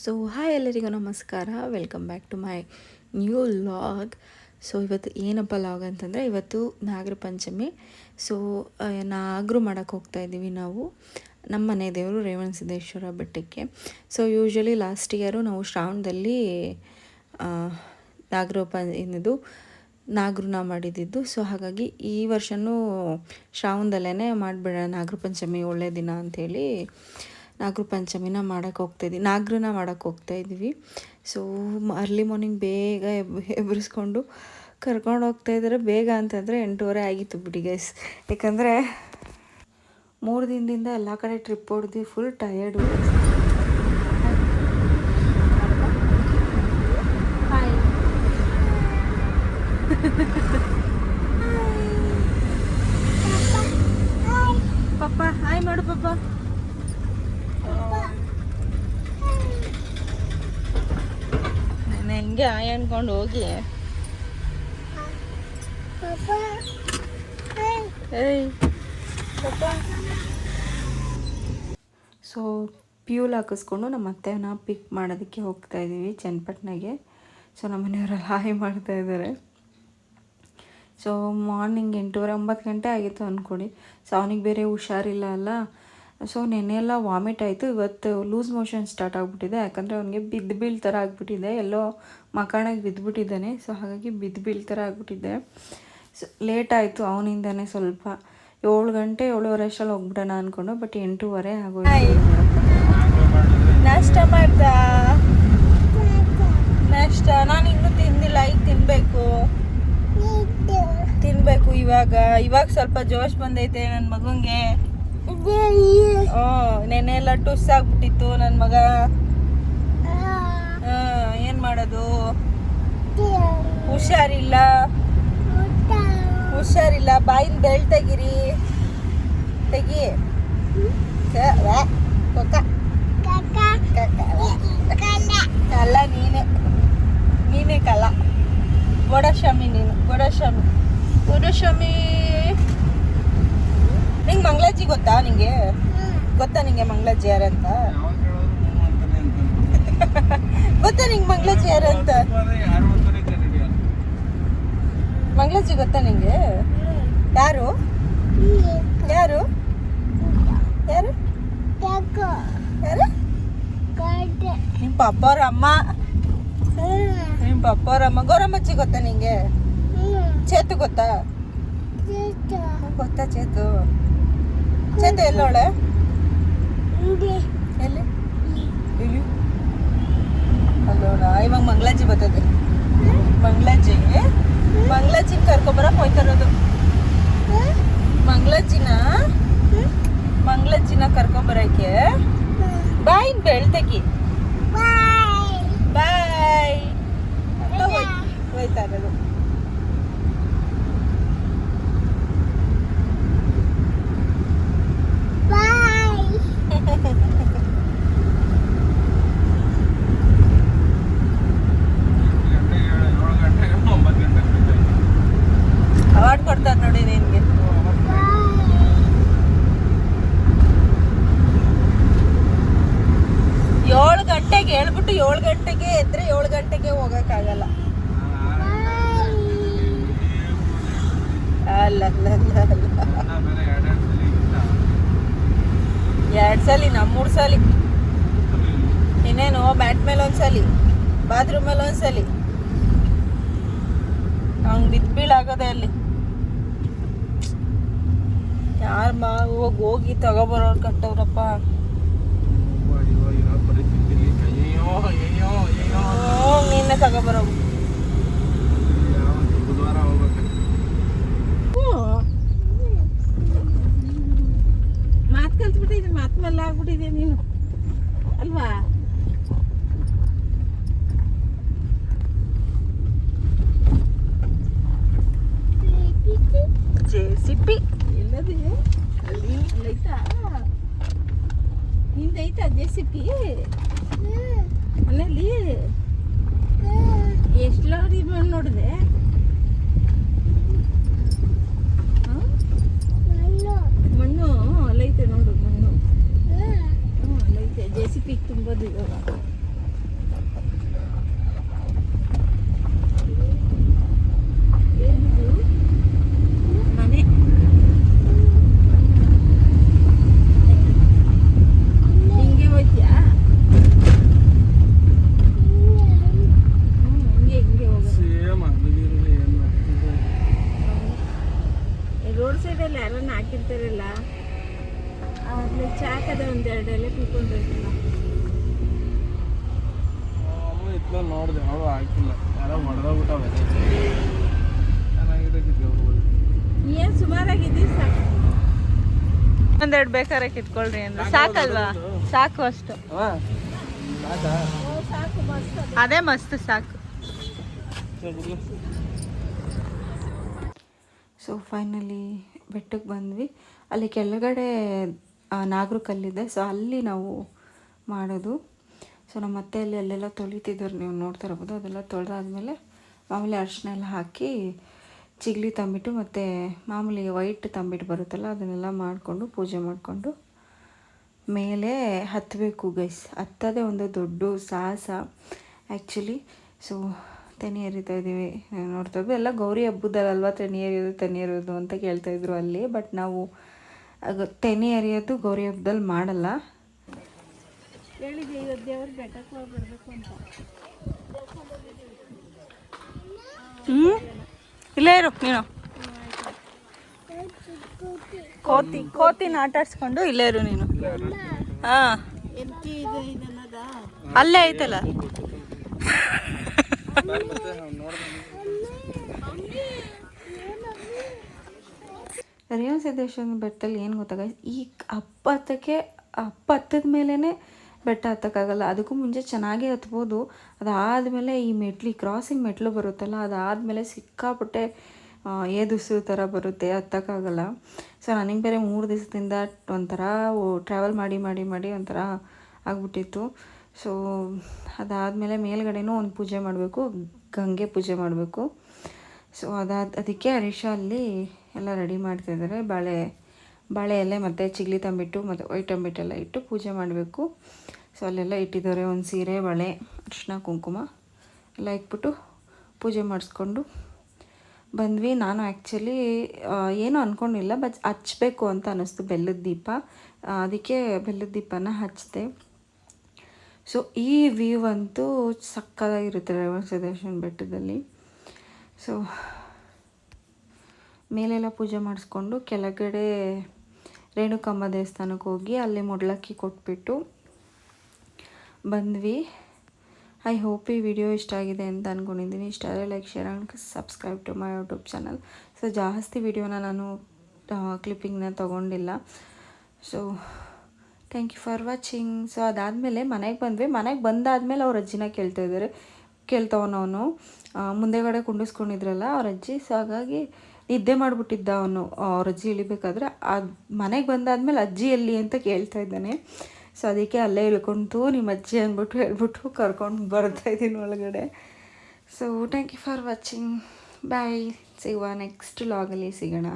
So hi ಎಲ್ಲರಿಗೂ ನಮಸ್ಕಾರ, welcome back to my new vlog. So ಇವತ್ತು ಏನಪ್ಪ ಲಾಗ್ ಅಂತಂದರೆ, ಇವತ್ತು ನಾಗರ ಪಂಚಮಿ. ಸೊ ನಾಗರು ಮಾಡೋಕ್ಕೆ ಹೋಗ್ತಾಯಿದ್ದೀವಿ ನಾವು. ನಮ್ಮ ಮನೆ ದೇವರು ರೇವಣಸಿದ್ದೇಶ್ವರ ಬೆಟ್ಟಕ್ಕೆ. ಸೊ ಯೂಶ್ವಲಿ ಲಾಸ್ಟ್ ಇಯರು ನಾವು ಶ್ರಾವಣದಲ್ಲಿ ನಾಗರನ್ನ ಮಾಡಿದ್ದು. ಸೊ ಹಾಗಾಗಿ ಈ ವರ್ಷವೂ ಶ್ರಾವಣದಲ್ಲೇ ಮಾಡಿಬಿಡೋಣ, ನಾಗರ ಪಂಚಮಿ ಒಳ್ಳೆಯ ದಿನ ಅಂಥೇಳಿ ನಾಗರ ಪಂಚಮಿನ ನಾಗರನ್ನ ಮಾಡೋಕ್ಕೆ ಹೋಗ್ತಾಯಿದ್ವಿ. ಸೊ ಅರ್ಲಿ ಮಾರ್ನಿಂಗ್ ಬೇಗ ಎಬ್ಬರಿಸ್ಕೊಂಡು ಕರ್ಕೊಂಡು ಹೋಗ್ತಾಯಿದ್ದಾರೆ. ಬೇಗ ಅಂತಂದರೆ 8:30 ಆಗಿತ್ತು ಬಿಡಿ ಗೈಸ್. ಯಾಕಂದರೆ 3 ದಿನದಿಂದ ಎಲ್ಲ ಕಡೆ ಟ್ರಿಪ್ ಹೊಡೆದು ಫುಲ್ ಟಯರ್ಡು. ಪಪ್ಪ ಹಾಯ್ ಮಾಡು ಪಪ್ಪ. ಹೆಂಗೆ ಹಾಯ್ ಅನ್ಕೊಂಡು ಹೋಗಿ. ಸೊ ಪ್ಯೂಲ್ ಹಾಕಿಸ್ಕೊಂಡು ನಮ್ಮ ಅತ್ತೆನ ಪಿಕ್ ಮಾಡೋದಕ್ಕೆ ಹೋಗ್ತಾಯಿದ್ದೀವಿ ಚನ್ನಪಟ್ಟಣಗೆ. ಸೊ ನಮ್ಮ ಮನೆಯವರೆಲ್ಲ ಹಾಯ್ ಮಾಡ್ತಾಯಿದ್ದಾರೆ. ಸೊ ಮಾರ್ನಿಂಗ್ 8:30 9 ಗಂಟೆ ಆಗಿತ್ತು ಅಂದ್ಕೊಳ್ಳಿ. ಸೊ ಅವನಿಗೆ ಬೇರೆ ಹುಷಾರಿಲ್ಲ ಅಲ್ಲ. ಸೊ ನೆನ್ನೆಲ್ಲ ವಾಮಿಟ್ ಆಯಿತು. ಇವತ್ತು ಲೂಸ್ ಮೋಷನ್ ಸ್ಟಾರ್ಟ್ ಆಗಿಬಿಟ್ಟಿದೆ. ಯಾಕಂದರೆ ಅವನಿಗೆ ಬಿದ್ದು ಬೀಳ್ತರ ಆಗಿಬಿಟ್ಟಿದೆ, ಎಲ್ಲೋ ಮಕಾಣಿಗೆ ಬಿದ್ದುಬಿಟ್ಟಿದ್ದಾನೆ. ಸೊ ಹಾಗಾಗಿ ಬಿದ್ದು ಬೀಳ್ತರ ಆಗಿಬಿಟ್ಟಿದೆ. ಸೊ ಲೇಟ್ ಆಯಿತು ಅವನಿಂದನೇ ಸ್ವಲ್ಪ. 7 ಗಂಟೆ 7:30 ಅಷ್ಟರಲ್ಲಿ ಹೋಗ್ಬಿಡೋಣ ಅಂದ್ಕೊಂಡು, ಬಟ್ 8:30 ಆಗೋಯ್ತು. ನಾಷ್ಟ ಮಾಡ್ದಾ? ನಾಷ್ಟ ನಾನು ಇನ್ನೂ ತಿಂದಿಲ್ಲ, ಈಗ ತಿನ್ಬೇಕು ಇವಾಗ ಸ್ವಲ್ಪ ಜೋಶ್ ಬಂದೈತೆ ನನ್ನ ಮಗಂಗೆ. ನೆನೆ ಎಲ್ಲ ಟುಸ್ ಆಗ್ಬಿಟ್ಟಿತ್ತು ನನ್ನ ಮಗ. ಏನ್ ಮಾಡೋದು, ಹುಷಾರಿಲ್ಲ. ಬಾಯಿನ ಬೆಳ್ ತೆಗಿ. ಅಲ್ಲ ನೀನೇ ಕಲ್ಲ. ಗೋಡಶಾಮಿ ನೀನು, ಗೋಡಶಾಮಿ. ನಿಂಗೆ ಮಂಗಳಜ್ಜಿ ಗೊತ್ತಾ? ನಿಂಗೆ ಮಂಗಳಜ್ಜಿ ಯಾರಂತ ಗೊತ್ತಾ? ನಿಂಗೆ ಮಂಗಳಜ್ಜಿ ಯಾರಂತ ಮಂಗಳಜ್ಜಿ ಗೊತ್ತಾ ನಿಂಗೆ? ಯಾರು ನಿಮ್ಮ ಪಪ್ಪವ್ರ ಅಮ್ಮ ಗೌರಮ್ಮಜ್ಜಿ ಗೊತ್ತಾ ನಿಂಗೆ? ಚೇತು ಗೊತ್ತಾ? ಚೇತು ಎಲ್ಲೋಳೆ? ಎಲ್ಲಿ ಅಲ್ಲೋಣ. ಇವಾಗ ಮಂಗಳಜ್ಜಿ ಬರ್ತದೆ. ಮಂಗಳಜ್ಜಿನ ಕರ್ಕೊಬರಕ್ಕೆ ಹೋಯ್ತಾರದು. ಮಂಗಳಜ್ಜಿನ ಕರ್ಕೊಬರಕ್ಕೆ ಬಾಯಿನ ಬೆಳ್ತಗಿ ಬಾಯ್ ಅಂತ ಹೋಯ್ತಾ ಇರೋದು. ಅವಾರ್ಡ್ ಕೊಡ್ತಾರೆ ನೋಡಿ ನಿನ್ಗೆ. ಹೇಳ್ಬಿಟ್ಟು 7 ಗಂಟೆಗೆ ಎದ್ರೆ 7 ಗಂಟೆಗೆ ಹೋಗಕ್ಕಾಗಲ್ಲ. ಅಲ್ಲ 2 ಸಲ 3 ಸಲ. ಇನ್ನೇನು ಬ್ಯಾಟ್ ಮೇಲೆ ಒಂದ್ಸಲಿ, ಬಾತ್ರೂಮ್ ಮೇಲೆ ಒಂದ್ಸಲಿ. ಹಂಗೆ ಬಿದ್ಬೀಳಾಗೋದೆ ಅಲ್ಲಿ. ಯಾರು ಹೋಗಿ ತಗೊಬರೋರು ಕಟ್ಟವ್ರಪ್ಪ. ನಿನ್ನೆ ತಗೊಬರೋ ಮಾತು ಕಲ್ತ್ಬಿಟ್ಟಿದ್ದೆ, ಮಾತು ಮೇಲೆ ಆಗ್ಬಿಟ್ಟಿದೆ ನೀನು ಅಲ್ವಾ? JCB ಎಲ್ಲದೆ ಅಲ್ಲಿ ಐತಾ? ನಿಂದೈತಾ JCB ಮನೇಲಿ? ಎಷ್ಟು ಲವರಿ ನೋಡಿದೆ? ಮಣ್ಣು ಅಲ್ಲೈತೆ ನೋಡು, ಮಣ್ಣು ಅಲ್ಲೈತೆ. JCB ತುಂಬೋದು ಇವಾಗ. ನೋಡಿದೆ, ಅವಳು ಹಾಕಿಲ್ಲ, ಯಾರೋ ಹೊಡೆದೋಗ್ಬಿಟ್ಟವೆ. ಚೆನ್ನಾಗಿರೋದಿದೆ ಏನು ಸುಮಾರಾಗಿದ್ದೀವಿ ಸಾಕು. ಒಂದೆರಡು ಬೇಕಾರೆ ಕಿತ್ಕೊಳ್ರಿ ಅಂದ್ರೆ ಸಾಕಲ್ವಾ? ಸಾಕು ಅಷ್ಟು. ಸಾಕು ಮಸ್ತ್. ಅದೇ ಮಸ್ತ್ ಸಾಕು. ಸೊ ಫೈನಲಿ ಬೆಟ್ಟಕ್ಕೆ ಬಂದ್ವಿ. ಅಲ್ಲಿ ಕೆಳಗಡೆ ನಾಗರ ಕಲ್ಲಿದೆ, ಸೊ ಅಲ್ಲಿ ನಾವು ಮಾಡೋದು. ಸೊ ನಮ್ಮ ಅತ್ತೆ ಅಲ್ಲೆಲ್ಲ ತೊಳಿತಿದ್ದಾರೆ, ನೀವು ನೋಡ್ತಾ ಇರ್ಬೋದು. ಅದೆಲ್ಲ ತೊಳೆದಾದ್ಮೇಲೆ ಮಾಮೂಲಿ ಅರಿಶಿನ ಎಲ್ಲ ಹಾಕಿ ಚಿಗ್ಲಿ ತಂಬಿಟ್ಟು ಮತ್ತು ಮಾಮೂಲಿ ವೈಟ್ ತಂಬಿಟ್ಟು ಬರುತ್ತಲ್ಲ ಅದನ್ನೆಲ್ಲ ಮಾಡಿಕೊಂಡು ಪೂಜೆ ಮಾಡಿಕೊಂಡು ಮೇಲೆ ಹತ್ತಬೇಕು ಗೈಸ್. ಹತ್ತದೇ ಒಂದು ದೊಡ್ಡ ಸಾಹಸ ಆ್ಯಕ್ಚುಲಿ. ಸೊ ತೆನೆ ಎರಿತಾ ಇದ್ದೀವಿ, ನೋಡ್ತಾ ಇದ್ವಿ. ಎಲ್ಲ ಗೌರಿ ಹಬ್ಬದಲ್ವಾ ತೆನೆ ಎರಿಯೋದು ಅಂತ ಕೇಳ್ತಾಯಿದ್ರು ಅಲ್ಲಿ. ಬಟ್ ನಾವು ತೆನೆ ಎರಿಯೋದು ಗೌರಿ ಹಬ್ಬದಲ್ಲಿ ಮಾಡಲ್ಲ. ಹೇಳಿದೆ ಇವತ್ತು ದೇವ್ರ ಬೆಟ್ಟಕ್ಕೆ ಹೋಗಿ ಬರಬೇಕು ಅಂತ. ಇಲ್ಲೇ ಇರು ನೀನು. ಕೋತಿನ ಆಟ ಆಡ್ಸ್ಕೊಂಡು ಇಲ್ಲೇ ಇರು ನೀನು. ಹಾಂ ಅಲ್ಲೇ ಐತಲ್ಲ. ರೇವಣ ಸಿದ್ದೇಶ್ವರ ಬೆಟ್ಟದಲ್ಲಿ ಏನು ಗೊತ್ತಾಗ, ಈ ಹಬ್ಬ ಹತ್ತದ ಮೇಲೇ ಬೆಟ್ಟ ಹತ್ತಕ್ಕಾಗಲ್ಲ. ಅದಕ್ಕೂ ಮುಂಚೆ ಚೆನ್ನಾಗೇ ಹತ್ಬೋದು. ಅದಾದಮೇಲೆ ಈ ಕ್ರಾಸಿಂಗ್ ಮೆಟ್ಲು ಬರುತ್ತಲ್ಲ, ಅದಾದಮೇಲೆ ಸಿಕ್ಕಾಪಟ್ಟೆ ಏದುಸು ಥರ ಬರುತ್ತೆ, ಹತ್ತಕ್ಕಾಗಲ್ಲ. ಸೊ ನನಗೆ ಬೇರೆ 3 ದಿವಸದಿಂದ ಒಂಥರ ಟ್ರಾವೆಲ್ ಮಾಡಿ ಒಂಥರ ಆಗ್ಬಿಟ್ಟಿತ್ತು. ಸೊ ಅದಾದಮೇಲೆ ಮೇಲ್ಗಡೆನೂ ಒಂದು ಪೂಜೆ ಮಾಡಬೇಕು, ಗಂಗೆ ಪೂಜೆ ಮಾಡಬೇಕು. ಸೊ ಅದಕ್ಕೆ ಹರೀಶ ಅಲ್ಲಿ ಎಲ್ಲ ರೆಡಿ ಮಾಡ್ತಾಯಿದ್ದಾರೆ. ಬಾಳೆ ಎಲೆ ಮತ್ತು ಚಿಗ್ಲಿ ತಂಬಿಟ್ಟು ಮತ್ತು ವೈಟ್ ತಂಬಿಟ್ಟೆಲ್ಲ ಇಟ್ಟು ಪೂಜೆ ಮಾಡಬೇಕು. ಸೊ ಅಲ್ಲೆಲ್ಲ ಇಟ್ಟಿದ್ದಾರೆ. ಒಂದು ಸೀರೆ, ಬಳೆ, ಅರಿಶಿನ, ಕುಂಕುಮ ಎಲ್ಲ ಇಟ್ಬಿಟ್ಟು ಪೂಜೆ ಮಾಡಿಸ್ಕೊಂಡು ಬಂದ್ವಿ. ನಾನು ಆ್ಯಕ್ಚುಲಿ ಏನೂ ಅಂದ್ಕೊಂಡಿಲ್ಲ, ಬಟ್ ಹಚ್ಚಬೇಕು ಅಂತ ಅನ್ನಿಸ್ತು ಬೆಲ್ಲದ ದೀಪ. ಅದಕ್ಕೆ ಬೆಲ್ಲದ ದೀಪನ ಹಚ್ಚಿದೆ. ಸೊ ಈ ವ್ಯೂ ಅಂತೂ ಸಕ್ಕತ್ತಾಗಿರುತ್ತೆ ರೇವಣ ಸಿದ್ದೇಶ್ವರ ಬೆಟ್ಟದಲ್ಲಿ. ಸೊ ಮೇಲೆಲ್ಲ ಪೂಜೆ ಮಾಡಿಸ್ಕೊಂಡು ಕೆಳಗಡೆ ರೇಣುಕಮ್ಮ ದೇವಸ್ಥಾನಕ್ಕೆ ಹೋಗಿ ಅಲ್ಲಿ ಮುಡ್ಲಕ್ಕಿ ಕೊಟ್ಬಿಟ್ಟು ಬಂದ್ವಿ. ಐ ಹೋಪ್ ಈ ವಿಡಿಯೋ ಇಷ್ಟ ಆಗಿದೆ ಅಂತ ಅಂದ್ಕೊಂಡಿದ್ದೀನಿ. ಇಷ್ಟ ಆದರೆ like, share and subscribe to my YouTube channel. So ಜಾಸ್ತಿ ವಿಡಿಯೋನ ನಾನು ಕ್ಲಿಪ್ಪಿಂಗ್ನ ತೊಗೊಂಡಿಲ್ಲ. So thank you for watching. So ಅದಾದಮೇಲೆ ಮನೆಗೆ ಬಂದ್ವಿ. ಮನೆಗೆ ಬಂದಾದಮೇಲೆ ಅವ್ರ ಅಜ್ಜಿನ ಕೇಳ್ತವನವನು ಮುಂದೆಗಡೆ ಕುಂಡಿಸ್ಕೊಂಡಿದ್ರಲ್ಲ ಅವ್ರ ಅಜ್ಜಿ. ಸೊ ಹಾಗಾಗಿ ನಿದ್ದೆ ಮಾಡಿಬಿಟ್ಟಿದ್ದ ಅವನು. ಅವ್ರ ಅಜ್ಜಿ ಇಳಿಬೇಕಾದ್ರೆ ಅದು ಮನೆಗೆ ಬಂದಾದಮೇಲೆ ಅಜ್ಜಿ ಎಲ್ಲಿ ಅಂತ ಕೇಳ್ತಾ ಇದ್ದಾನೆ. ಸೊ ಅದಕ್ಕೆ ಅಲ್ಲೇ ಇಳ್ಕೊಂಡು ನಿಮ್ಮ ಅಜ್ಜಿ ಹೇಳ್ಬಿಟ್ಟು ಕರ್ಕೊಂಡು ಬರ್ತಾಯಿದ್ದೀನಿ ಒಳಗಡೆ. So thank you for watching. Bye. ಸಿಗುವ ನೆಕ್ಸ್ಟ್ ವ್ಲಾಗಲ್ಲಿ ಸಿಗೋಣ.